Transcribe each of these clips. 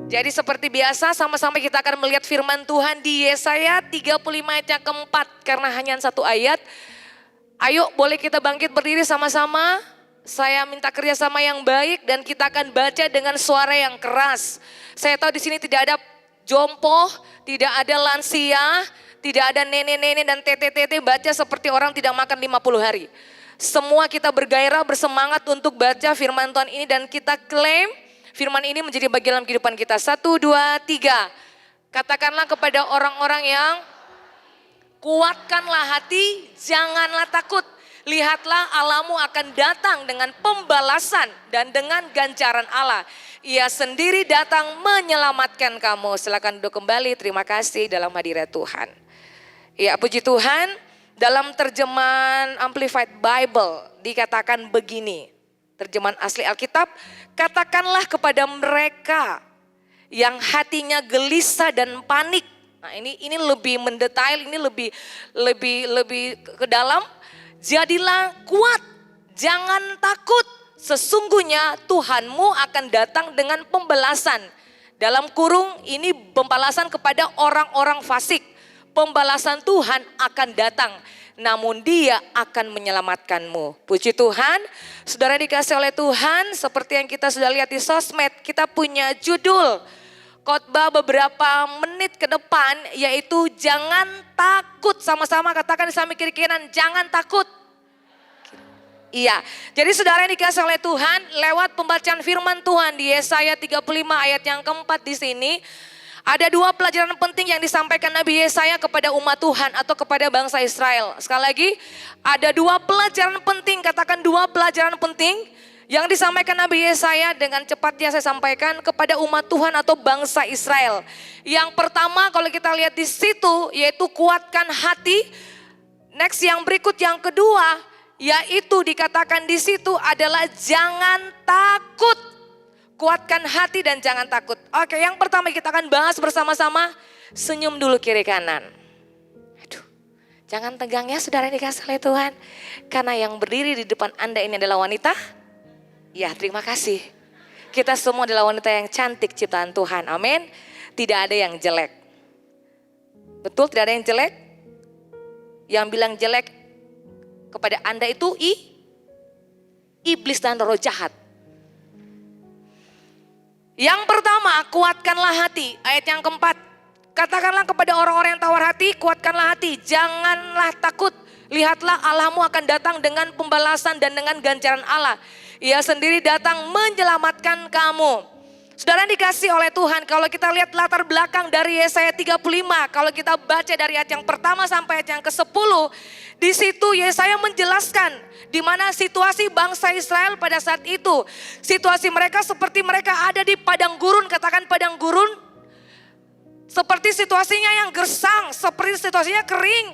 Jadi seperti biasa sama-sama kita akan melihat firman Tuhan di Yesaya 35 ayat yang keempat. Karena hanya satu ayat. Ayo boleh kita bangkit berdiri sama-sama. Saya minta kerjasama yang baik dan kita akan baca dengan suara yang keras. Saya tahu di sini tidak ada jompo, tidak ada lansia, tidak ada nenek-nenek dan tete-tete baca seperti orang tidak makan 50 hari. Semua kita bergairah bersemangat untuk baca firman Tuhan ini dan kita klaim firman ini menjadi bagian dalam kehidupan kita. 1, 2, 3. Katakanlah kepada orang-orang yang kuatkanlah hati, janganlah takut. Lihatlah Allahmu akan datang dengan pembalasan dan dengan ganjaran Allah. Ia sendiri datang menyelamatkan kamu. Silakan duduk kembali, terima kasih dalam hadirat Tuhan. Ya puji Tuhan, dalam terjemahan Amplified Bible dikatakan begini. Terjemahan asli Alkitab, katakanlah kepada mereka yang hatinya gelisah dan panik. Nah ini lebih mendetail, ini lebih ke dalam. Jadilah kuat, jangan takut. Sesungguhnya Tuhanmu akan datang dengan pembalasan. Dalam kurung ini pembalasan kepada orang-orang fasik. Pembalasan Tuhan akan datang. Namun dia akan menyelamatkanmu. Puji Tuhan, saudara dikasih oleh Tuhan, seperti yang kita sudah lihat di sosmed, kita punya judul khotbah beberapa menit ke depan, yaitu jangan takut. Sama-sama katakan di samping kiri kanan, jangan takut. Iya, jadi saudara yang dikasih oleh Tuhan, lewat pembacaan firman Tuhan di Yesaya 35 ayat yang keempat di sini, ada dua pelajaran penting yang disampaikan Nabi Yesaya kepada umat Tuhan atau kepada bangsa Israel. Sekali lagi, ada dua pelajaran penting, katakan dua pelajaran penting yang disampaikan Nabi Yesaya dengan cepatnya saya sampaikan kepada umat Tuhan atau bangsa Israel. Yang pertama kalau kita lihat di situ yaitu kuatkan hati. Next yang berikut yang kedua yaitu dikatakan di situ adalah jangan takut. Kuatkan hati dan jangan takut. Oke, yang pertama kita akan bahas bersama-sama. Senyum dulu kiri kanan. Aduh, jangan tegang ya saudara dikasih oleh Tuhan. Karena yang berdiri di depan Anda ini adalah wanita. Ya, terima kasih. Kita semua adalah wanita yang cantik ciptaan Tuhan. Amin. Tidak ada yang jelek. Betul, tidak ada yang jelek. Yang bilang jelek kepada Anda itu iblis dan roh jahat. Yang pertama, kuatkanlah hati. Ayat yang keempat. Katakanlah kepada orang-orang yang tawar hati, kuatkanlah hati. Janganlah takut. Lihatlah Allahmu akan datang dengan pembalasan dan dengan ganjaran Allah. Ia sendiri datang menyelamatkan kamu. Saudara dikasih oleh Tuhan, kalau kita lihat latar belakang dari Yesaya 35, kalau kita baca dari ayat yang pertama sampai ayat yang ke-10, di situ Yesaya menjelaskan di mana situasi bangsa Israel pada saat itu. Situasi mereka seperti mereka ada di padang gurun, katakan padang gurun. Seperti situasinya yang gersang, seperti situasinya kering,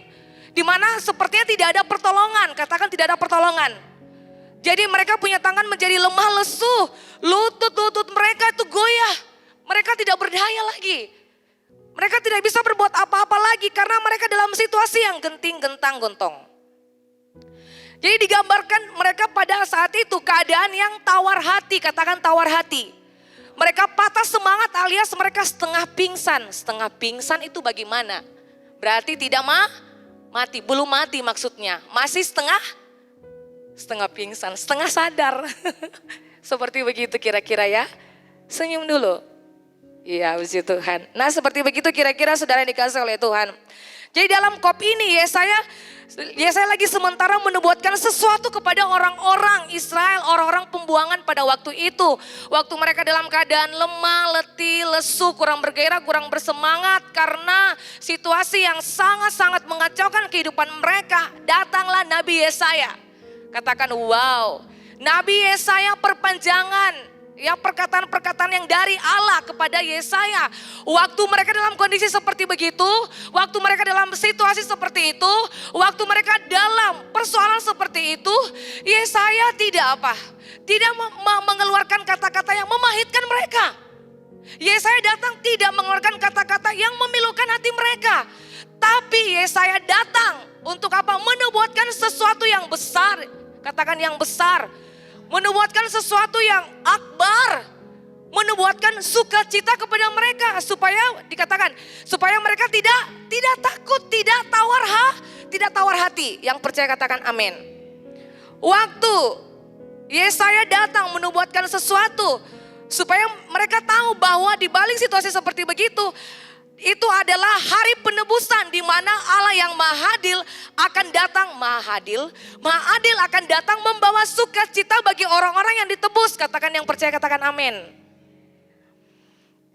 di mana sepertinya tidak ada pertolongan, katakan tidak ada pertolongan. Jadi mereka punya tangan menjadi lemah lesu. Lutut-lutut mereka itu goyah. Mereka tidak berdaya lagi. Mereka tidak bisa berbuat apa-apa lagi karena mereka dalam situasi yang genting, gentang, gontong. Jadi digambarkan mereka pada saat itu keadaan yang tawar hati. Katakan tawar hati. Mereka patah semangat alias mereka setengah pingsan. Setengah pingsan itu bagaimana? Berarti tidak mati. Belum mati maksudnya. Masih setengah pingsan, setengah sadar. Seperti begitu kira-kira ya. Senyum dulu. Iya, puji Tuhan. Nah seperti begitu kira-kira saudara yang dikasih oleh Tuhan. Jadi dalam khotbah ini Yesaya lagi sementara menubuatkan sesuatu kepada orang-orang Israel, orang-orang pembuangan pada waktu itu. Waktu mereka dalam keadaan lemah, letih, lesu, kurang bergairah, kurang bersemangat karena situasi yang sangat-sangat mengacaukan kehidupan mereka. Datanglah Nabi Yesaya. Katakan wow, Nabi Yesaya perpanjangan ya perkataan-perkataan yang dari Allah kepada Yesaya. Waktu mereka dalam kondisi seperti begitu, waktu mereka dalam situasi seperti itu, waktu mereka dalam persoalan seperti itu, Yesaya tidak mengeluarkan kata-kata yang memahitkan mereka. Yesaya datang tidak mengeluarkan kata-kata yang memilukan hati mereka. Tapi Yesaya datang untuk apa? Menubuatkan sesuatu yang besar. Katakan yang besar. Menubuatkan sesuatu yang akbar. menubuatkan sukacita kepada mereka supaya dikatakan supaya mereka tidak takut, tidak tawar hati. Yang percaya katakan amin. Waktu Yesaya datang menubuatkan sesuatu supaya mereka tahu bahwa di balik situasi seperti begitu, itu adalah hari penebusan di mana Allah yang Maha Adil akan datang, Maha Adil akan datang membawa sukacita bagi orang-orang yang ditebus. Katakan yang percaya katakan amin.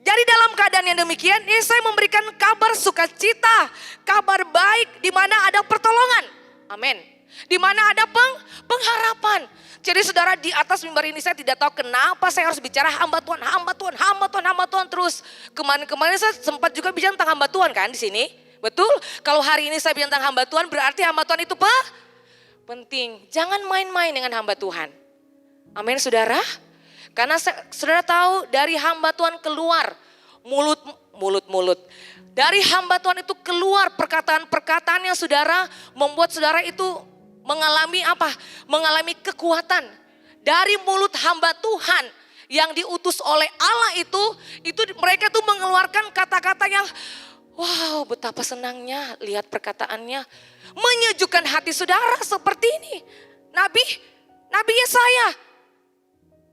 Jadi dalam keadaan yang demikian, Yesaya memberikan kabar sukacita, kabar baik di mana ada pertolongan. Amin. Di mana ada pengharapan. Jadi saudara, di atas mimbar ini saya tidak tahu kenapa saya harus bicara hamba Tuhan terus. Kemarin saya sempat juga bicara tentang hamba Tuhan kan di sini. Betul? Kalau hari ini saya bicara tentang hamba Tuhan, berarti hamba Tuhan itu penting. Jangan main-main dengan hamba Tuhan. Amin saudara. Karena saudara tahu dari hamba Tuhan keluar mulut. Dari hamba Tuhan itu keluar perkataan-perkataan yang saudara membuat saudara itu mengalami apa? Mengalami kekuatan. Dari mulut hamba Tuhan yang diutus oleh Allah itu mereka tuh mengeluarkan kata-kata yang wow, betapa senangnya lihat perkataannya. Menyejukkan hati saudara seperti ini. Nabi Yesaya.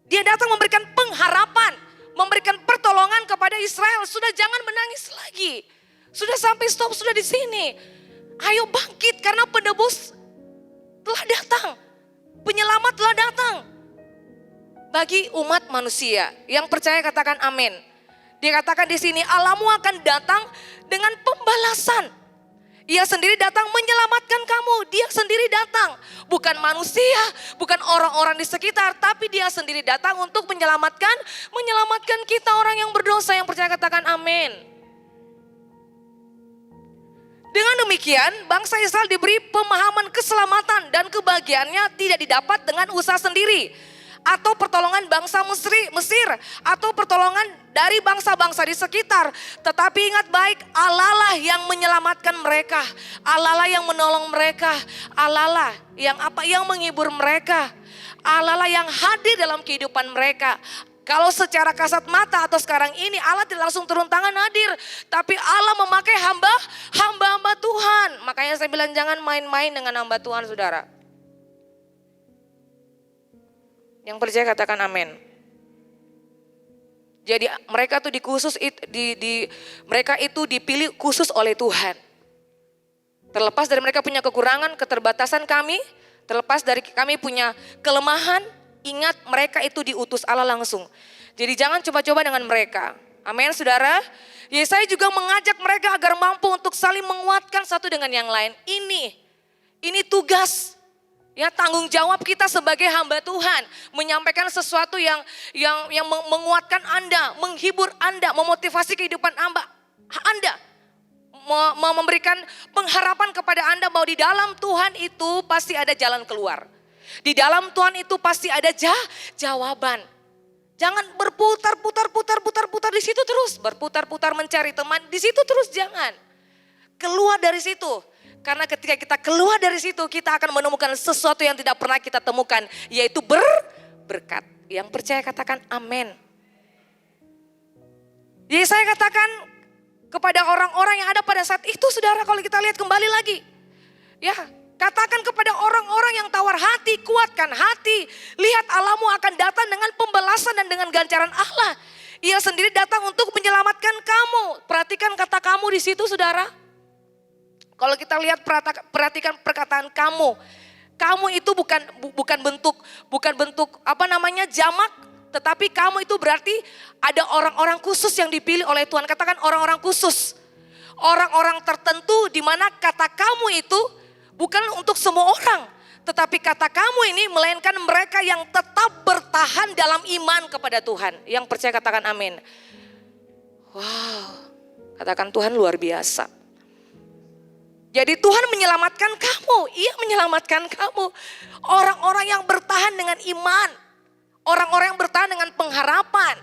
Dia datang memberikan pengharapan, memberikan pertolongan kepada Israel. Sudah jangan menangis lagi. Sudah sampai stop, sudah di sini. Ayo bangkit karena penebus telah datang. Penyelamat telah datang. Bagi umat manusia yang percaya katakan amin. Dia katakan di sini Allahmu akan datang dengan pembalasan. Ia sendiri datang menyelamatkan kamu. Dia sendiri datang. Bukan manusia, bukan orang-orang di sekitar. Tapi dia sendiri datang untuk menyelamatkan kita orang yang berdosa. Yang percaya katakan amin. Dengan demikian bangsa Israel diberi pemahaman keselamatan dan kebahagiaannya tidak didapat dengan usaha sendiri. Atau pertolongan bangsa Mesir. Atau pertolongan dari bangsa-bangsa di sekitar. Tetapi ingat baik, Allah lah yang menyelamatkan mereka. Allah lah yang menolong mereka. Allah lah yang menghibur mereka. Allah lah yang hadir dalam kehidupan mereka. Kalau secara kasat mata atau sekarang ini Allah tidak langsung turun tangan hadir. Tapi Allah memakai hamba-hamba Tuhan. Makanya saya bilang jangan main-main dengan hamba Tuhan saudara. Yang percaya katakan amin. Jadi mereka mereka itu dipilih khusus oleh Tuhan. Terlepas dari mereka punya kekurangan, keterbatasan kami, terlepas dari kami punya kelemahan, ingat mereka itu diutus Allah langsung. Jadi jangan coba-coba dengan mereka. Amin saudara. Yesaya juga mengajak mereka agar mampu untuk saling menguatkan satu dengan yang lain. Ini tugas. Ya, tanggung jawab kita sebagai hamba Tuhan menyampaikan sesuatu yang menguatkan Anda, menghibur Anda, memotivasi kehidupan Anda, memberikan pengharapan kepada Anda bahwa di dalam Tuhan itu pasti ada jalan keluar. Di dalam Tuhan itu pasti ada jawaban. Jangan berputar-putar di situ terus, berputar-putar mencari teman di situ terus, jangan. Keluar dari situ. Karena ketika kita keluar dari situ, kita akan menemukan sesuatu yang tidak pernah kita temukan, yaitu berkat. Yang percaya katakan amin. Jadi saya katakan kepada orang-orang yang ada pada saat itu, saudara, kalau kita lihat kembali lagi. Ya, katakan kepada orang-orang yang tawar hati, kuatkan hati. Lihat Allahmu akan datang dengan pembalasan dan dengan ganjaran Allah. Ia sendiri datang untuk menyelamatkan kamu. Perhatikan kata kamu di situ, saudara. Kalau kita lihat perhatikan perkataan kamu. Kamu itu bukan bentuk jamak, tetapi kamu itu berarti ada orang-orang khusus yang dipilih oleh Tuhan. Katakan orang-orang khusus. Orang-orang tertentu di mana kata kamu itu bukan untuk semua orang, tetapi kata kamu ini melainkan mereka yang tetap bertahan dalam iman kepada Tuhan. Yang percaya katakan amin. Wow, katakan Tuhan luar biasa. Jadi Tuhan menyelamatkan kamu, Ia menyelamatkan kamu. Orang-orang yang bertahan dengan iman, orang-orang yang bertahan dengan pengharapan,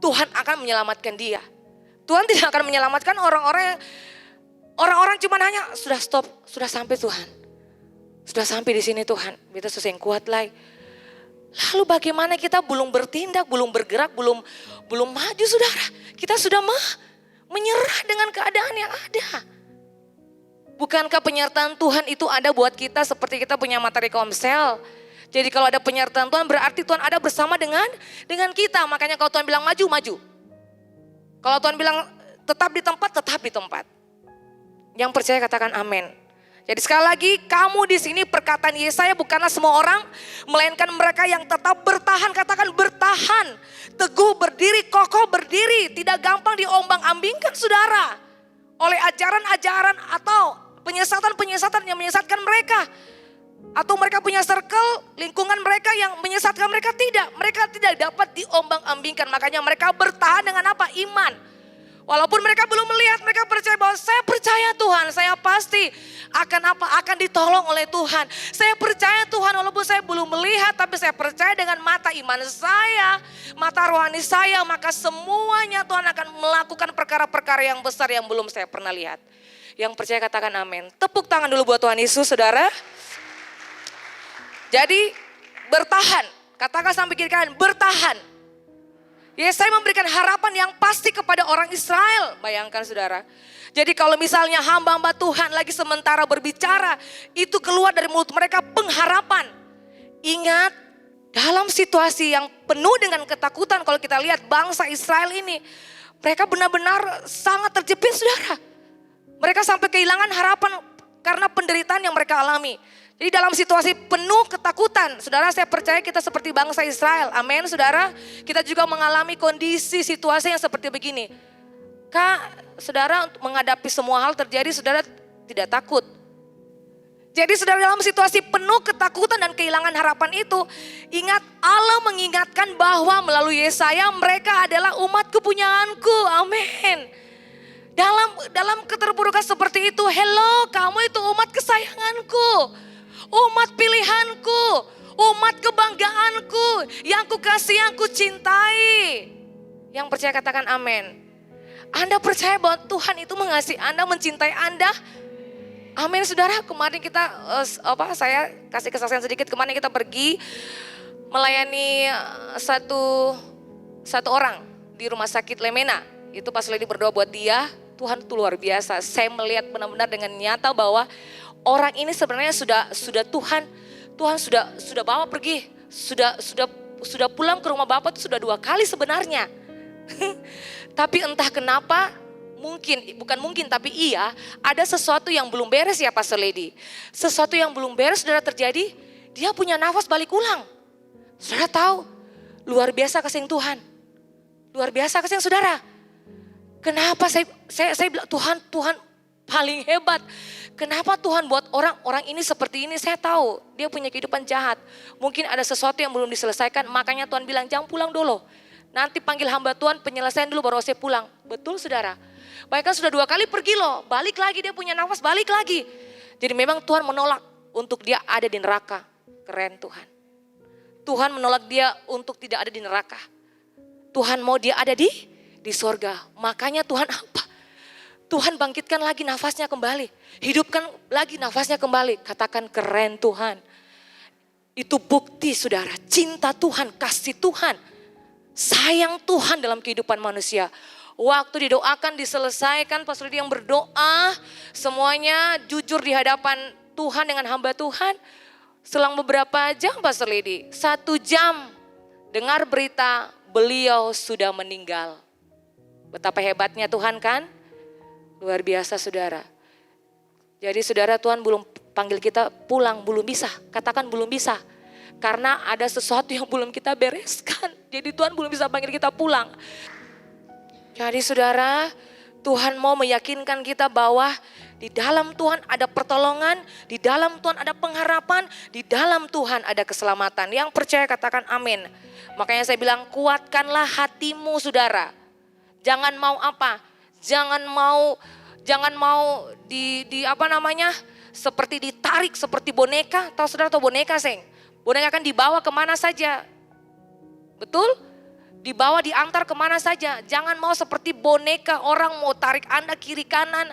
Tuhan akan menyelamatkan dia. Tuhan tidak akan menyelamatkan orang-orang cuman hanya sudah stop, sudah sampai Tuhan. Sudah sampai di sini Tuhan, kita susah yang kuat lagi. Lalu bagaimana kita belum bertindak, belum bergerak, belum maju saudara. Kita sudah menyerah dengan keadaan yang ada. Bukankah penyertaan Tuhan itu ada buat kita seperti kita punya materi Komsel. Jadi kalau ada penyertaan Tuhan berarti Tuhan ada bersama dengan kita. Makanya kalau Tuhan bilang maju, maju. Kalau Tuhan bilang tetap di tempat, tetap di tempat. Yang percaya katakan amin. Jadi sekali lagi kamu di sini perkataan Yesaya bukanlah semua orang, melainkan mereka yang tetap bertahan, katakan bertahan. Teguh berdiri, kokoh berdiri, tidak gampang diombang-ambingkan saudara. Oleh ajaran-ajaran atau penyesatan-penyesatan yang menyesatkan mereka. Atau mereka punya circle, lingkungan mereka yang menyesatkan mereka, tidak. Mereka tidak dapat diombang-ambingkan, makanya mereka bertahan dengan apa? Iman. Walaupun mereka belum melihat, mereka percaya bahwa saya percaya Tuhan, saya pasti akan apa? Akan ditolong oleh Tuhan. Saya percaya Tuhan walaupun saya belum melihat, tapi saya percaya dengan mata iman saya, mata rohani saya, maka semuanya Tuhan akan melakukan perkara-perkara yang besar yang belum saya pernah lihat. Yang percaya katakan amin. Tepuk tangan dulu buat Tuhan Yesus saudara. Jadi bertahan, katakan sampai kiri kanan, bertahan. Yesaya memberikan harapan yang pasti kepada orang Israel. Bayangkan saudara. Jadi kalau misalnya hamba-hamba Tuhan lagi sementara berbicara, itu keluar dari mulut mereka pengharapan. Ingat, dalam situasi yang penuh dengan ketakutan, kalau kita lihat bangsa Israel ini, mereka benar-benar sangat terjepit saudara. Mereka sampai kehilangan harapan karena penderitaan yang mereka alami. Jadi dalam situasi penuh ketakutan, saudara saya percaya kita seperti bangsa Israel. Amin saudara, kita juga mengalami kondisi situasi yang seperti begini. Kak, saudara untuk menghadapi semua hal terjadi, saudara tidak takut. Jadi saudara dalam situasi penuh ketakutan dan kehilangan harapan itu, ingat Allah mengingatkan bahwa melalui Yesaya mereka adalah umat kepunyaanku. Amin. Dalam keterpurukan seperti itu, hello kamu itu umat kesayanganku. Umat pilihanku, umat kebanggaanku, yang kukasih, yang kucintai. Yang percaya katakan amin. Anda percaya bahwa Tuhan itu mengasihi Anda, mencintai Anda? Amin saudara. Kemarin kita, saya kasih kesaksian sedikit. Kemarin kita pergi melayani satu orang di rumah sakit Lemena. Itu pas lagi berdoa buat dia, Tuhan itu luar biasa. Saya melihat benar-benar dengan nyata bahwa orang ini sebenarnya sudah Tuhan sudah bawa pergi, sudah pulang ke rumah Bapak itu sudah 2 kali sebenarnya. Tapi entah kenapa, tapi iya, ada sesuatu yang belum beres ya Pastor Lady. Sesuatu yang belum beres saudara terjadi, dia punya nafas balik ulang. Saudara tahu, luar biasa kasih Tuhan. Luar biasa kasih saudara. Kenapa saya bilang Tuhan paling hebat. Kenapa Tuhan buat orang ini seperti ini? Saya tahu dia punya kehidupan jahat. Mungkin ada sesuatu yang belum diselesaikan, makanya Tuhan bilang jangan pulang dulu. Nanti panggil hamba Tuhan penyelesaian dulu baru saya pulang. Betul saudara. Bahkan sudah 2 kali pergi loh, balik lagi dia punya nafas, balik lagi. Jadi memang Tuhan menolak untuk dia ada di neraka. Keren Tuhan. Tuhan menolak dia untuk tidak ada di neraka. Tuhan mau dia ada di sorga. Makanya Tuhan apa? Tuhan bangkitkan lagi nafasnya kembali. Hidupkan lagi nafasnya kembali. Katakan keren Tuhan. Itu bukti saudara. Cinta Tuhan, kasih Tuhan. Sayang Tuhan dalam kehidupan manusia. Waktu didoakan, diselesaikan, pas yang berdoa. Semuanya jujur di hadapan Tuhan dengan hamba Tuhan. Selang beberapa jam Pastor Lady. 1 jam dengar berita beliau sudah meninggal. Betapa hebatnya Tuhan kan? Luar biasa saudara. Jadi saudara Tuhan belum panggil kita pulang, belum bisa. Katakan belum bisa. Karena ada sesuatu yang belum kita bereskan. Jadi Tuhan belum bisa panggil kita pulang. Jadi saudara, Tuhan mau meyakinkan kita bahwa di dalam Tuhan ada pertolongan, di dalam Tuhan ada pengharapan, di dalam Tuhan ada keselamatan. Yang percaya katakan amin. Makanya saya bilang kuatkanlah hatimu saudara. Jangan mau apa? Jangan mau seperti ditarik seperti boneka. Tahu saudara atau boneka seng? Boneka kan dibawa kemana saja. Betul? Dibawa diantar kemana saja. Jangan mau seperti boneka orang mau tarik Anda kiri kanan.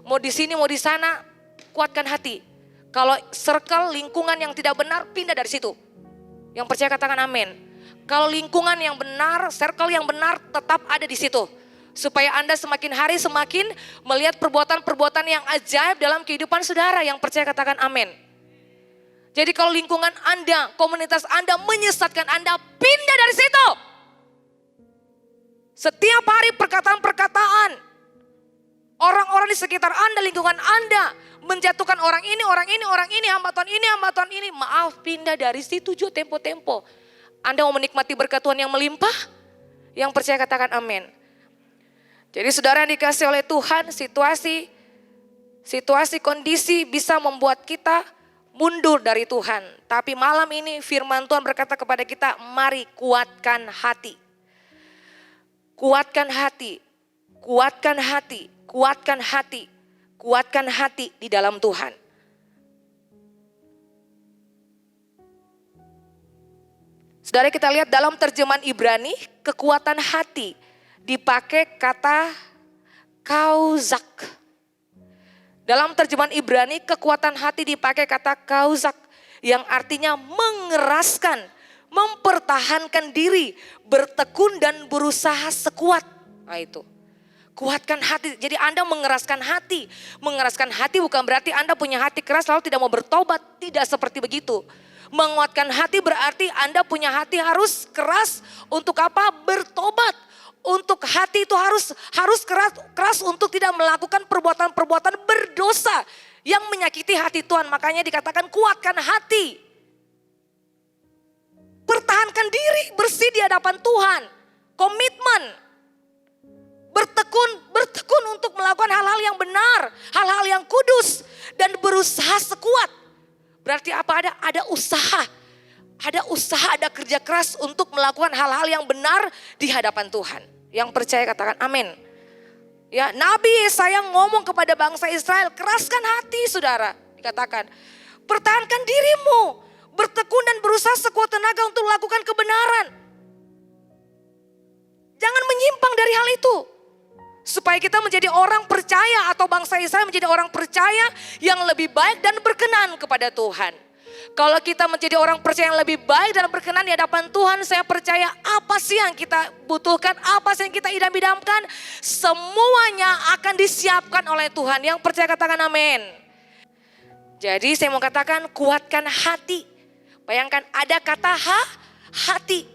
Mau di sini mau di sana. Kuatkan hati. Kalau circle lingkungan yang tidak benar pindah dari situ. Yang percaya katakan amin. Kalau lingkungan yang benar, circle yang benar tetap ada di situ. Supaya Anda semakin hari semakin melihat perbuatan-perbuatan yang ajaib dalam kehidupan saudara. Yang percaya katakan amin. Jadi kalau lingkungan Anda, komunitas Anda menyesatkan Anda, pindah dari situ. Setiap hari perkataan-perkataan orang-orang di sekitar Anda, lingkungan Anda menjatuhkan orang ini, hamba Tuhan ini. Maaf, pindah dari situ juga tempo-tempo. Anda mau menikmati berkat Tuhan yang melimpah? Yang percaya katakan amin. Jadi saudara yang dikasih oleh Tuhan, situasi kondisi bisa membuat kita mundur dari Tuhan. Tapi malam ini firman Tuhan berkata kepada kita, mari kuatkan hati. Kuatkan hati, kuatkan hati, kuatkan hati, kuatkan hati di dalam Tuhan. Saudara, kita lihat dalam terjemahan Ibrani, kekuatan hati dipakai kata kauzak. Dalam terjemahan Ibrani, kekuatan hati dipakai kata kauzak, yang artinya mengeraskan, mempertahankan diri, bertekun dan berusaha sekuat. Nah itu, kuatkan hati. Jadi Anda mengeraskan hati. Mengeraskan hati bukan berarti Anda punya hati keras lalu tidak mau bertobat. Tidak seperti begitu. Menguatkan hati berarti Anda punya hati harus keras untuk apa? Bertobat. Untuk hati itu harus keras untuk tidak melakukan perbuatan-perbuatan berdosa yang menyakiti hati Tuhan. Makanya dikatakan kuatkan hati. Pertahankan diri bersih di hadapan Tuhan. Komitmen. Bertekun untuk melakukan hal-hal yang benar, hal-hal yang kudus dan berusaha sekuat. Berarti apa? Ada usaha. Ada usaha, ada kerja keras untuk melakukan hal-hal yang benar di hadapan Tuhan. Yang percaya katakan amin. Ya, Nabi Yesaya ngomong kepada bangsa Israel, keraskan hati saudara. Dikatakan, pertahankan dirimu, bertekun dan berusaha sekuat tenaga untuk melakukan kebenaran. Jangan menyimpang dari hal itu. Supaya kita menjadi orang percaya atau bangsa Israel menjadi orang percaya yang lebih baik dan berkenan kepada Tuhan. Kalau kita menjadi orang percaya yang lebih baik dan berkenan di hadapan Tuhan, saya percaya apa sih yang kita butuhkan, apa sih yang kita idam-idamkan, semuanya akan disiapkan oleh Tuhan. Yang percaya katakan amin. Jadi saya mau katakan kuatkan hati. Bayangkan ada kata hati.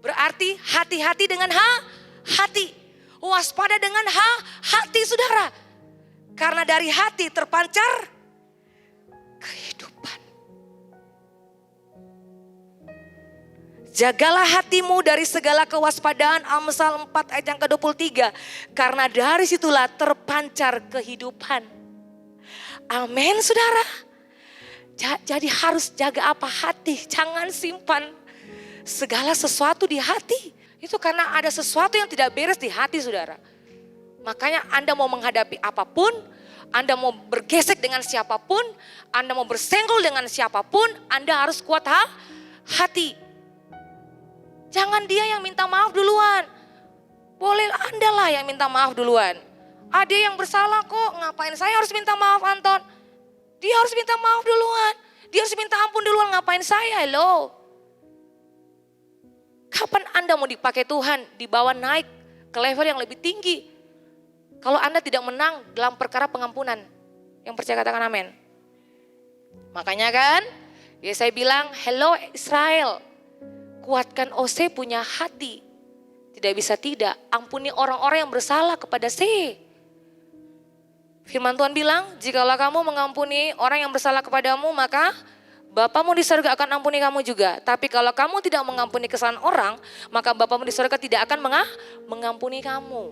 Berarti hati-hati dengan hati. Waspada dengan hati saudara. Karena dari hati terpancar kehidupan. Jagalah hatimu dari segala kewaspadaan, Amsal 4 ayat yang ke-23. Karena dari situlah terpancar kehidupan. Amin saudara. Jadi harus jaga apa? Hati. Jangan simpan segala sesuatu di hati. Itu karena ada sesuatu yang tidak beres di hati saudara. Makanya Anda mau menghadapi apapun, Anda mau bergesek dengan siapapun, Anda mau bersenggol dengan siapapun, Anda harus kuat hati. Jangan dia yang minta maaf duluan. Boleh Anda lah yang minta maaf duluan. Ada yang bersalah kok, ngapain saya harus minta maaf Anton? Dia harus minta maaf duluan. Dia harus minta ampun duluan, ngapain saya? Hello. Kapan Anda mau dipakai Tuhan, dibawa naik ke level yang lebih tinggi? Kalau Anda tidak menang dalam perkara pengampunan. Yang percaya katakan amin. Makanya kan, ya saya bilang, hello Israel. Kuatkan Ose punya hati. Tidak bisa tidak, ampuni orang-orang yang bersalah kepada Se. Firman Tuhan bilang, jikalau kamu mengampuni orang yang bersalah kepadamu, maka Bapamu di surga akan ampuni kamu juga. Tapi kalau kamu tidak mengampuni kesalahan orang, maka Bapamu di surga tidak akan mengampuni kamu.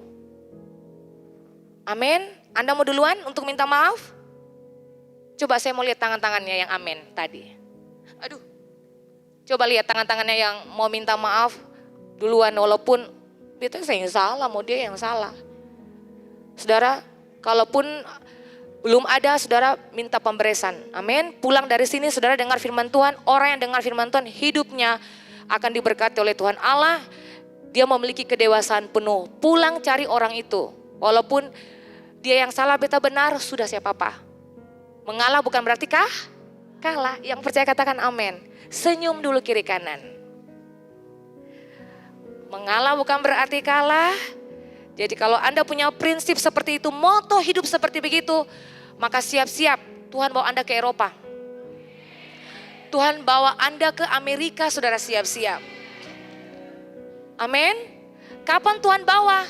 Amin. Anda mau duluan untuk minta maaf? Coba saya mau lihat tangan-tangannya yang amin tadi. Aduh. Coba lihat tangan-tangannya yang mau minta maaf duluan. Walaupun itu saya yang salah, mau dia yang salah. Saudara, kalaupun belum ada, saudara minta pemberesan. Amin. Pulang dari sini saudara dengar firman Tuhan. Orang yang dengar firman Tuhan hidupnya akan diberkati oleh Tuhan Allah. Dia memiliki kedewasaan penuh. Pulang cari orang itu. Walaupun dia yang salah beta benar, sudah siapa apa. Mengalah bukan berarti kalah. Yang percaya katakan amin. Senyum dulu kiri kanan. Mengalah bukan berarti kalah. Jadi kalau Anda punya prinsip seperti itu, moto hidup seperti begitu, maka siap-siap Tuhan bawa Anda ke Eropa. Tuhan bawa Anda ke Amerika, saudara, siap-siap. Amin. Kapan Tuhan bawa?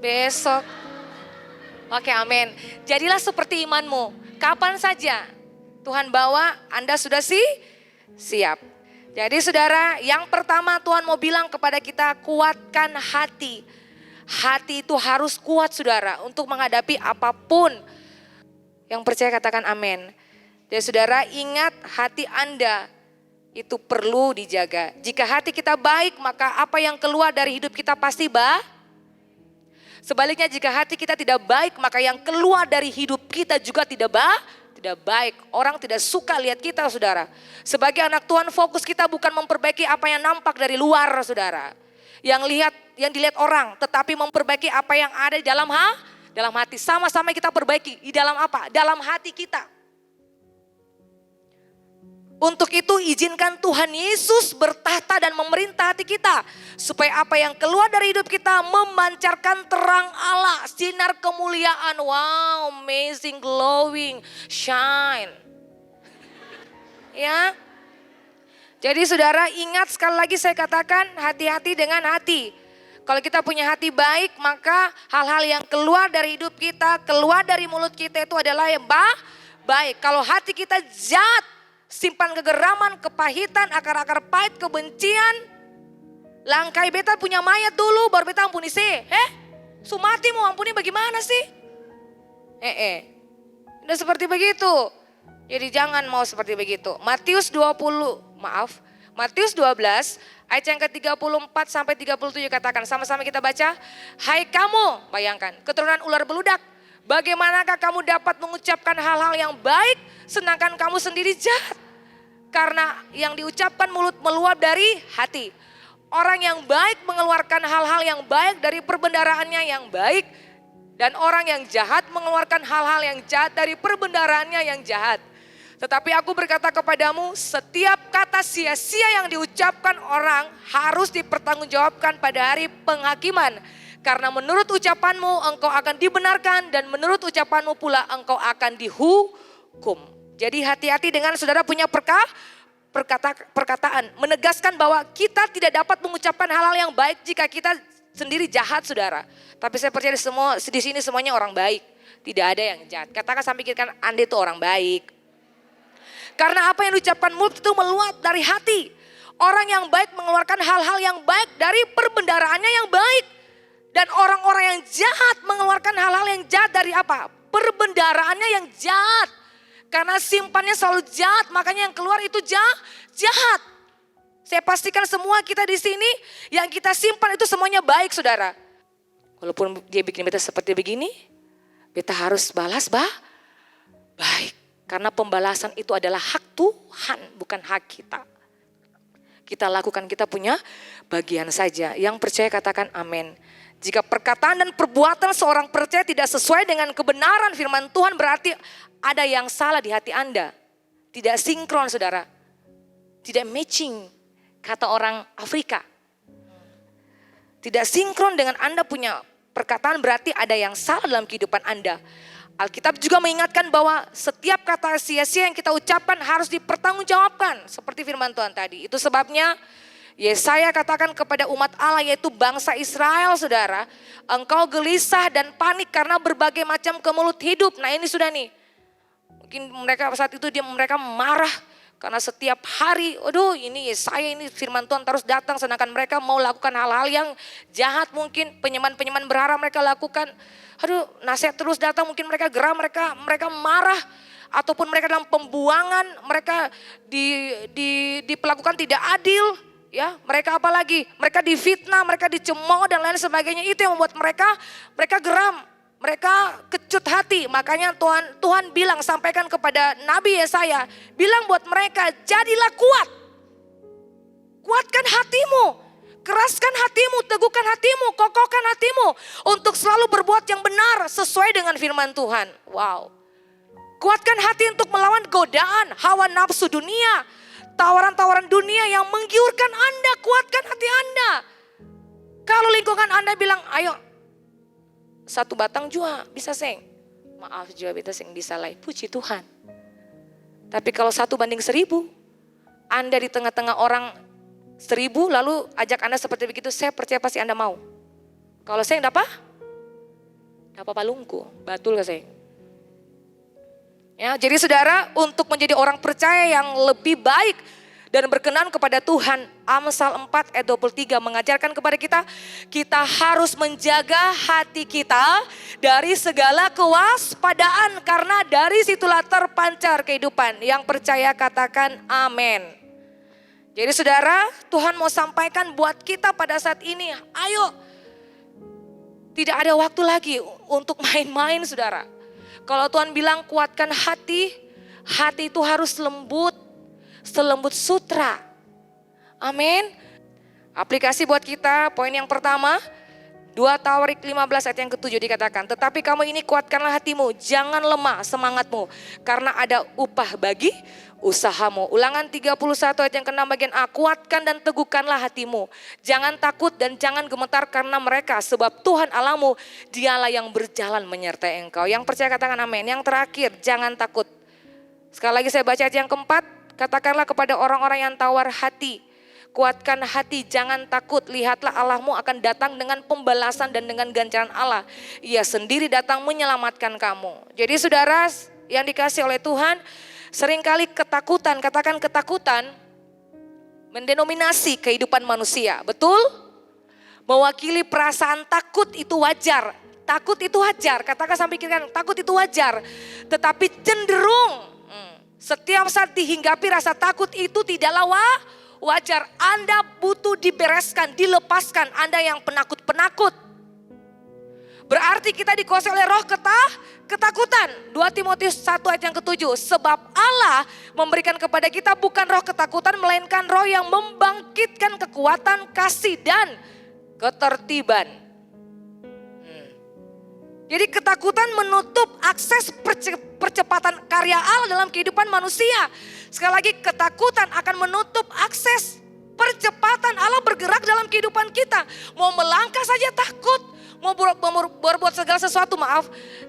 Besok. Oke, amin. Jadilah seperti imanmu. Kapan saja Tuhan bawa, Anda sudah siap. Jadi saudara, yang pertama Tuhan mau bilang kepada kita, kuatkan hati. Hati itu harus kuat saudara untuk menghadapi apapun. Yang percaya katakan amin. Jadi saudara, ingat hati Anda itu perlu dijaga. Jika hati kita baik, maka apa yang keluar dari hidup kita pasti baik. Sebaliknya jika hati kita tidak baik, maka yang keluar dari hidup kita juga tidak baik. Orang tidak suka lihat kita saudara. Sebagai anak Tuhan, fokus kita bukan memperbaiki apa yang nampak dari luar saudara. Yang dilihat orang, tetapi memperbaiki apa yang ada di dalam hati. Sama-sama kita perbaiki. Di dalam apa? Dalam hati kita. Untuk itu izinkan Tuhan Yesus bertahta dan memerintah hati kita. Supaya apa yang keluar dari hidup kita memancarkan terang Allah. Sinar kemuliaan. Wow, amazing, glowing, shine. Ya. Jadi saudara, ingat sekali lagi saya katakan, hati-hati dengan hati. Kalau kita punya hati baik, maka hal-hal yang keluar dari hidup kita, keluar dari mulut kita itu adalah yang baik. Kalau hati kita jahat, simpan kegeraman, kepahitan, akar-akar pahit, kebencian. Langkai beta punya mayat dulu, baru beta ampuni sih. Sumati mau ampuni bagaimana sih? Udah seperti begitu. Jadi jangan mau seperti begitu. Matius 12 ayat yang ke-34 sampai 37 katakan, sama-sama kita baca. Hai kamu, bayangkan, keturunan ular beludak. Bagaimanakah kamu dapat mengucapkan hal-hal yang baik sedangkan kamu sendiri jahat? Karena yang diucapkan mulut meluap dari hati. Orang yang baik mengeluarkan hal-hal yang baik dari perbendaraannya yang baik. Dan orang yang jahat mengeluarkan hal-hal yang jahat dari perbendaraannya yang jahat. Tetapi aku berkata kepadamu, setiap kata sia-sia yang diucapkan orang harus dipertanggungjawabkan pada hari penghakiman. Karena menurut ucapanmu engkau akan dibenarkan dan menurut ucapanmu pula engkau akan dihukum. Jadi hati-hati dengan saudara punya perkataan. Menegaskan bahwa kita tidak dapat mengucapkan hal-hal yang baik jika kita sendiri jahat saudara. Tapi saya percaya di sini semuanya orang baik. Tidak ada yang jahat. Katakan sampai katakan Anda itu orang baik. Karena apa yang diucapkan mulut itu meluap dari hati. Orang yang baik mengeluarkan hal-hal yang baik dari perbendaraannya yang baik. Dan orang-orang yang jahat mengeluarkan hal-hal yang jahat dari apa? Perbendaraannya yang jahat. Karena simpannya selalu jahat, makanya yang keluar itu jahat. Saya pastikan semua kita di sini yang kita simpan itu semuanya baik saudara. Walaupun dia bikin beta seperti begini, beta harus balas baik. Karena pembalasan itu adalah hak Tuhan, bukan hak kita. Kita lakukan, kita punya bagian saja. Yang percaya katakan amin. Jika perkataan dan perbuatan seorang percaya tidak sesuai dengan kebenaran firman Tuhan, berarti ada yang salah di hati Anda. Tidak sinkron saudara. Tidak matching, kata orang Afrika. Tidak sinkron dengan Anda punya perkataan, berarti ada yang salah dalam kehidupan Anda. Alkitab juga mengingatkan bahwa setiap kata sia-sia yang kita ucapkan harus dipertanggungjawabkan. Seperti firman Tuhan tadi. Itu sebabnya Yesaya katakan kepada umat Allah yaitu bangsa Israel saudara. Engkau gelisah dan panik karena berbagai macam kemelut hidup. Nah ini sudah nih. Mungkin mereka saat itu mereka marah. Karena setiap hari, aduh ini Yesaya ini firman Tuhan terus datang. Sedangkan mereka mau lakukan hal-hal yang jahat mungkin. Penyembahan-penyembahan berhala mereka lakukan. Aduh nasihat terus datang, mungkin mereka geram, mereka marah. Ataupun mereka dalam pembuangan, mereka diperlakukan tidak adil. Ya, mereka apa lagi? Mereka difitnah, mereka dicemooh dan lain sebagainya. Itu yang membuat mereka geram. Mereka kecut hati. Makanya Tuhan bilang, sampaikan kepada Nabi Yesaya. Bilang buat mereka, jadilah kuat. Kuatkan hatimu. Keraskan hatimu, teguhkan hatimu, kokohkan hatimu. Untuk selalu berbuat yang benar sesuai dengan firman Tuhan. Wow. Kuatkan hati untuk melawan godaan, hawa nafsu dunia, tawaran-tawaran dunia yang menggiurkan Anda. Kuatkan hati Anda. Kalau lingkungan Anda bilang, ayo 1 batang jua bisa seng. Maaf jua beta seng bisa lai, puji Tuhan. Tapi kalau 1:1000, Anda di tengah-tengah orang 1000 lalu ajak Anda seperti begitu, saya percaya pasti Anda mau. Kalau saya enggak apa lungku, betul gak saya? Ya, jadi saudara, untuk menjadi orang percaya yang lebih baik dan berkenan kepada Tuhan, Amsal 4 ayat 23 mengajarkan kepada kita, kita harus menjaga hati kita dari segala kewaspadaan, karena dari situlah terpancar kehidupan. Yang percaya katakan amin. Jadi saudara, Tuhan mau sampaikan buat kita pada saat ini, ayo, tidak ada waktu lagi untuk main-main saudara. Kalau Tuhan bilang kuatkan hati, hati itu harus lembut, selembut sutra. Amin. Aplikasi buat kita, poin yang pertama, 2 Tawarik 15 ayat yang ke-7 dikatakan, tetapi kamu ini kuatkanlah hatimu, jangan lemah semangatmu, karena ada upah bagi usahamu. Ulangan 31 ayat yang ke-6 bagian A, kuatkan dan teguhkanlah hatimu, jangan takut dan jangan gemetar karena mereka, sebab Tuhan Allahmu dialah yang berjalan menyertai engkau. Yang percaya katakan amin. Yang terakhir, jangan takut. Sekali lagi saya baca ayat yang keempat, katakanlah kepada orang-orang yang tawar hati, kuatkan hati, jangan takut. Lihatlah Allahmu akan datang dengan pembalasan dan dengan ganjaran Allah. Ia sendiri datang menyelamatkan kamu. Jadi saudara yang dikasih oleh Tuhan, seringkali ketakutan, katakan ketakutan, mendominasi kehidupan manusia. Betul? Mewakili perasaan takut itu wajar. Takut itu wajar, katakan sampai kira takut itu wajar. Tetapi cenderung setiap saat dihinggapi rasa takut itu tidaklah wajar. Anda butuh dibereskan, dilepaskan. Anda yang penakut-penakut. Berarti kita dikuasai oleh roh ketakutan. 2 Timotius 1 ayat yang ke-7. Sebab Allah memberikan kepada kita bukan roh ketakutan, melainkan roh yang membangkitkan kekuatan, kasih dan ketertiban. Jadi ketakutan menutup akses percepatan karya Allah dalam kehidupan manusia. Sekali lagi, ketakutan akan menutup akses percepatan Allah bergerak dalam kehidupan kita. Mau melangkah saja takut, mau berbuat segala sesuatu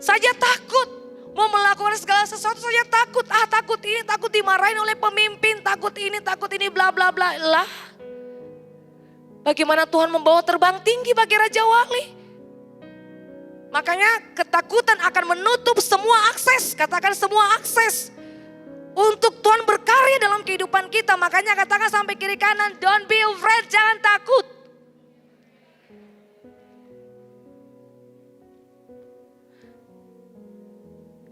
saja takut. Mau melakukan segala sesuatu saja takut. Takut ini, takut dimarahin oleh pemimpin, takut ini bla bla bla. Lah, bagaimana Tuhan membawa terbang tinggi bagi Raja Wali? Makanya ketakutan akan menutup semua akses, katakan semua akses untuk Tuhan berkarya dalam kehidupan kita. Makanya katakan sampai kiri kanan, don't be afraid, jangan takut.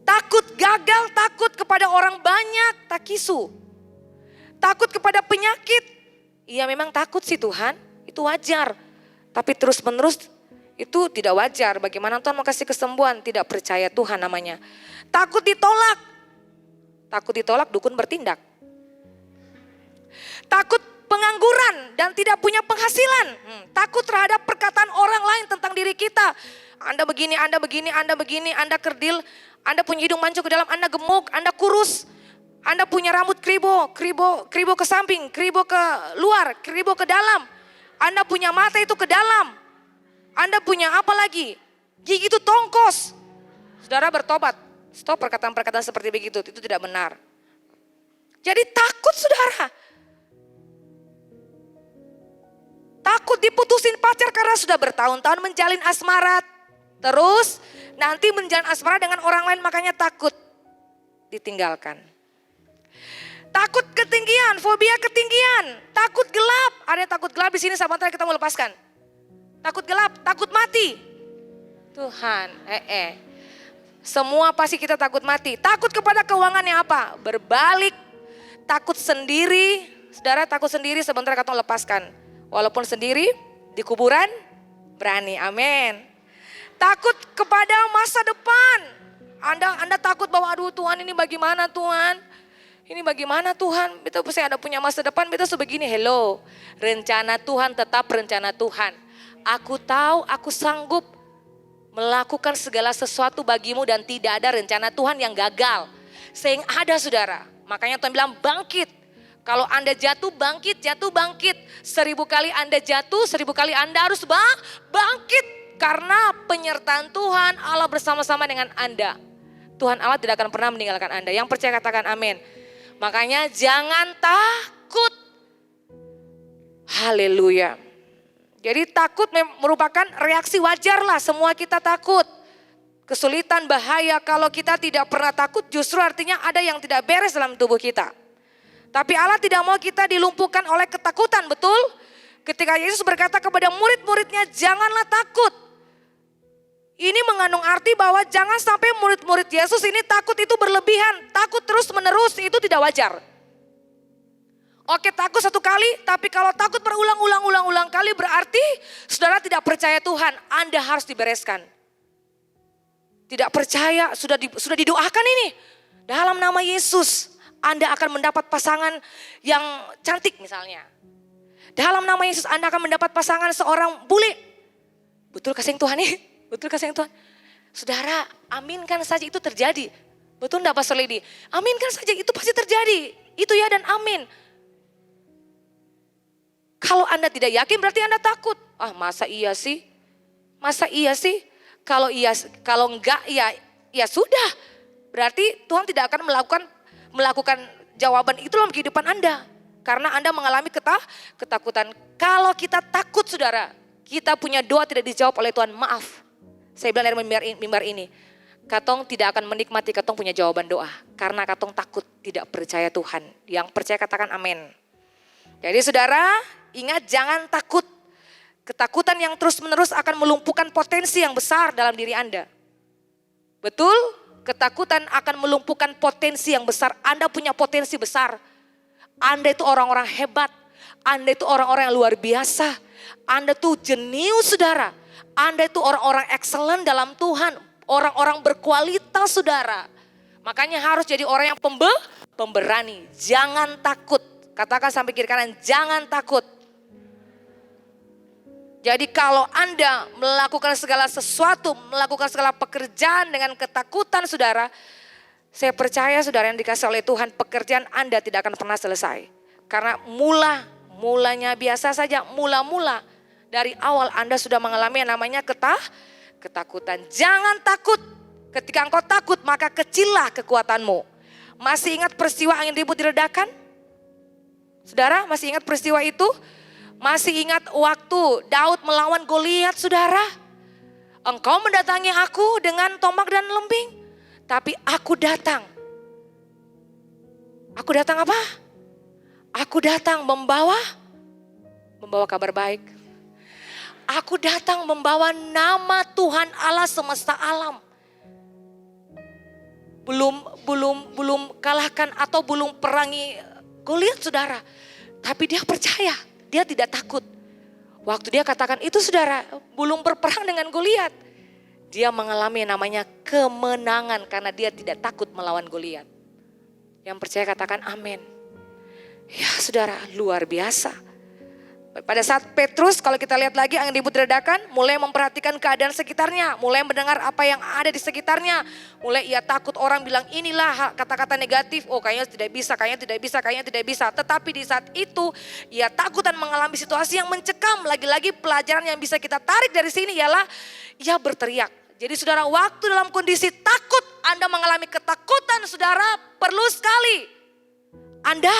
Takut gagal, takut kepada orang banyak, takisu. Takut kepada penyakit, iya memang takut sih Tuhan, itu wajar. Tapi terus menerus itu tidak wajar. Bagaimana Tuhan mau kasih kesembuhan? Tidak percaya Tuhan namanya. Takut ditolak. Takut ditolak, dukun bertindak. Takut pengangguran dan tidak punya penghasilan. Takut terhadap perkataan orang lain tentang diri kita. Anda begini, Anda begini, Anda begini, Anda kerdil, Anda punya hidung mancung ke dalam, Anda gemuk, Anda kurus. Anda punya rambut kribo ke samping, kribo ke luar, kribo ke dalam. Anda punya mata itu ke dalam. Anda punya apa lagi? Gigi itu tongkos. Saudara bertobat. Stop perkataan-perkataan seperti begitu. Itu tidak benar. Jadi takut saudara. Takut diputusin pacar karena sudah bertahun-tahun menjalin asmara. Terus nanti menjalin asmara dengan orang lain, makanya takut ditinggalkan. Takut ketinggian, fobia ketinggian. Takut gelap. Ada yang takut gelap di sini, sahabat kita mau lepaskan. Takut gelap, takut mati. Tuhan, semua pasti kita takut mati. Takut kepada keuangan yang apa? Berbalik, takut sendiri. Saudara takut sendiri, sebentar kata lepaskan. Walaupun sendiri, di kuburan, berani, amin. Takut kepada masa depan. Anda takut bahwa aduh Tuhan ini bagaimana Tuhan? Ini bagaimana Tuhan? Kita pasti ada punya masa depan, kita sebegini, hello. Rencana Tuhan tetap rencana Tuhan. Aku tahu aku sanggup melakukan segala sesuatu bagimu dan tidak ada rencana Tuhan yang gagal. sehingga ada saudara. Makanya Tuhan bilang bangkit. Kalau Anda jatuh bangkit, jatuh bangkit. 1000 kali Anda jatuh, 1000 kali Anda harus bangkit. Karena penyertaan Tuhan Allah bersama-sama dengan Anda. Tuhan Allah tidak akan pernah meninggalkan Anda. Yang percaya katakan amin. Makanya jangan takut. Haleluya. Jadi takut merupakan reaksi wajar lah, semua kita takut. Kesulitan, bahaya, kalau kita tidak pernah takut justru artinya ada yang tidak beres dalam tubuh kita. Tapi Allah tidak mau kita dilumpuhkan oleh ketakutan, betul? Ketika Yesus berkata kepada murid-muridnya, janganlah takut. Ini mengandung arti bahwa jangan sampai murid-murid Yesus ini takut itu berlebihan. Takut terus menerus itu tidak wajar. Oke, takut satu kali, tapi kalau takut berulang-ulang kali berarti saudara tidak percaya Tuhan. Anda harus dibereskan. Tidak percaya, sudah didoakan ini. Dalam nama Yesus, Anda akan mendapat pasangan yang cantik misalnya. Dalam nama Yesus Anda akan mendapat pasangan seorang bule. Betul kasih Tuhan nih? Betul kasih Tuhan? Saudara, aminkan saja itu terjadi. Betul enggak Pastor Lady? Aminkan saja itu pasti terjadi. Itu ya dan amin. Kalau Anda tidak yakin berarti Anda takut. Ah, masa iya sih? Masa iya sih? Kalau enggak ya sudah. Berarti Tuhan tidak akan melakukan jawaban itu dalam kehidupan Anda. Karena Anda mengalami ketakutan. Kalau kita takut saudara, kita punya doa tidak dijawab oleh Tuhan. Maaf, saya bilang dari mimbar ini. Katong tidak akan menikmati katong punya jawaban doa. Karena katong takut tidak percaya Tuhan. Yang percaya katakan amin. Jadi saudara, ingat jangan takut. Ketakutan yang terus menerus akan melumpuhkan potensi yang besar dalam diri Anda. Betul? Ketakutan akan melumpuhkan potensi yang besar. Anda punya potensi besar. Anda itu orang-orang hebat. Anda itu orang-orang yang luar biasa. Anda tuh jenius saudara. Anda itu orang-orang excellent dalam Tuhan. Orang-orang berkualitas saudara. Makanya harus jadi orang yang pemberani. Jangan takut. Katakan sampai kiri kanan, jangan takut. Jadi kalau Anda melakukan segala sesuatu, melakukan segala pekerjaan dengan ketakutan saudara, saya percaya saudara yang dikasih oleh Tuhan, pekerjaan Anda tidak akan pernah selesai. Karena mulanya biasa saja, mula dari awal Anda sudah mengalami yang namanya ketakutan. Jangan takut, ketika engkau takut maka kecillah kekuatanmu. Masih ingat peristiwa angin ribut diredakan? Saudara masih ingat peristiwa itu? Masih ingat waktu Daud melawan Goliat saudara? Engkau mendatangi aku dengan tombak dan lembing. Tapi aku datang. Aku datang apa? Aku datang membawa kabar baik. Aku datang membawa nama Tuhan Allah semesta alam. Belum kalahkan atau belum perangi Goliat saudara. Tapi dia percaya. Dia tidak takut. Waktu dia katakan itu saudara, belum berperang dengan Goliat. Dia mengalami yang namanya kemenangan karena dia tidak takut melawan Goliat. Yang percaya katakan amin. Ya saudara, luar biasa. Pada saat Petrus, kalau kita lihat lagi angin ribut diredakan, mulai memperhatikan keadaan sekitarnya, mulai mendengar apa yang ada di sekitarnya, mulai ia takut orang bilang inilah kata-kata negatif, oh kayaknya tidak bisa. Tetapi di saat itu ia takut dan mengalami situasi yang mencekam. Lagi-lagi pelajaran yang bisa kita tarik dari sini ialah ia berteriak. Jadi saudara, waktu dalam kondisi takut Anda mengalami ketakutan saudara, perlu sekali Anda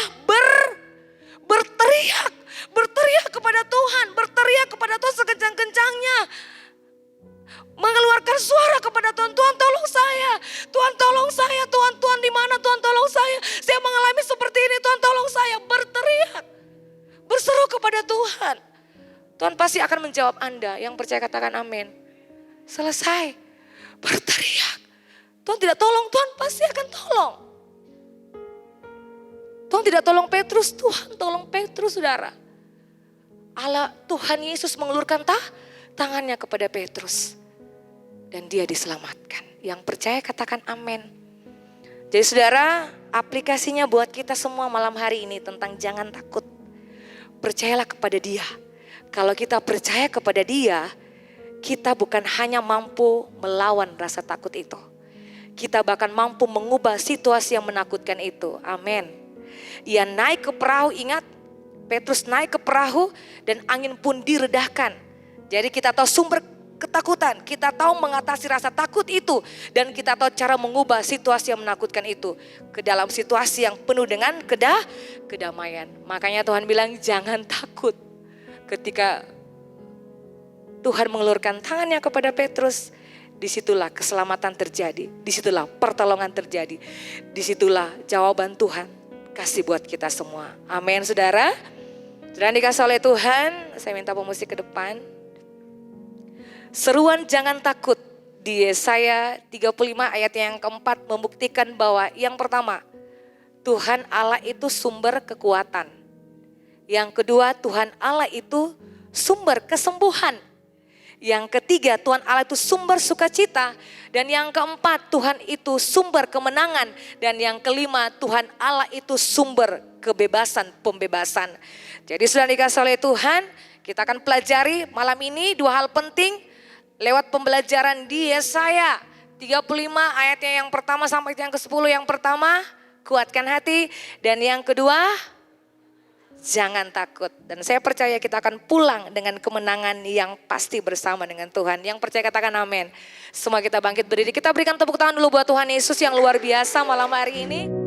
berteriak kepada Tuhan, berteriak kepada Tuhan sekencang-kencangnya. Mengeluarkan suara kepada Tuhan, Tuhan tolong saya, Tuhan tolong saya, Tuhan di mana, Tuhan tolong saya mengalami seperti ini, Tuhan tolong saya, berteriak, berseru kepada Tuhan. Tuhan pasti akan menjawab Anda, yang percaya katakan amin. Selesai, berteriak. Tuhan tidak tolong, Tuhan pasti akan tolong. Tuhan tidak tolong Petrus, Tuhan tolong Petrus saudara. Allah Tuhan Yesus mengulurkan tangannya kepada Petrus. Dan dia diselamatkan. Yang percaya katakan amin. Jadi saudara, aplikasinya buat kita semua malam hari ini tentang jangan takut. Percayalah kepada dia. Kalau kita percaya kepada dia, kita bukan hanya mampu melawan rasa takut itu. kita bahkan mampu mengubah situasi yang menakutkan itu. Amin. Ia naik ke perahu, ingat Petrus naik ke perahu dan angin pun diredahkan. Jadi kita tahu sumber ketakutan, kita tahu mengatasi rasa takut itu, dan kita tahu cara mengubah situasi yang menakutkan itu ke dalam situasi yang penuh dengan kedamaian. Makanya Tuhan bilang jangan takut. Ketika Tuhan mengelurkan tangannya kepada Petrus, disitulah keselamatan terjadi, disitulah pertolongan terjadi, disitulah jawaban Tuhan kasih buat kita semua. Amin saudara. Saudara dikasih oleh Tuhan, saya minta pemusik ke depan. Seruan jangan takut di Yesaya 35 ayat yang keempat membuktikan bahwa yang pertama, Tuhan Allah itu sumber kekuatan. Yang kedua, Tuhan Allah itu sumber kesembuhan. Yang ketiga, Tuhan Allah itu sumber sukacita. Dan yang keempat, Tuhan itu sumber kemenangan. Dan yang kelima, Tuhan Allah itu sumber kebebasan, pembebasan. Jadi sudah dikasih oleh Tuhan, kita akan pelajari malam ini dua hal penting lewat pembelajaran di Yesaya 35 ayatnya yang pertama sampai yang ke-10. Yang pertama, kuatkan hati. Dan yang kedua, jangan takut. Dan saya percaya kita akan pulang dengan kemenangan yang pasti bersama dengan Tuhan. Yang percaya katakan amin. Semua kita bangkit berdiri. Kita berikan tepuk tangan dulu buat Tuhan Yesus yang luar biasa malam hari ini.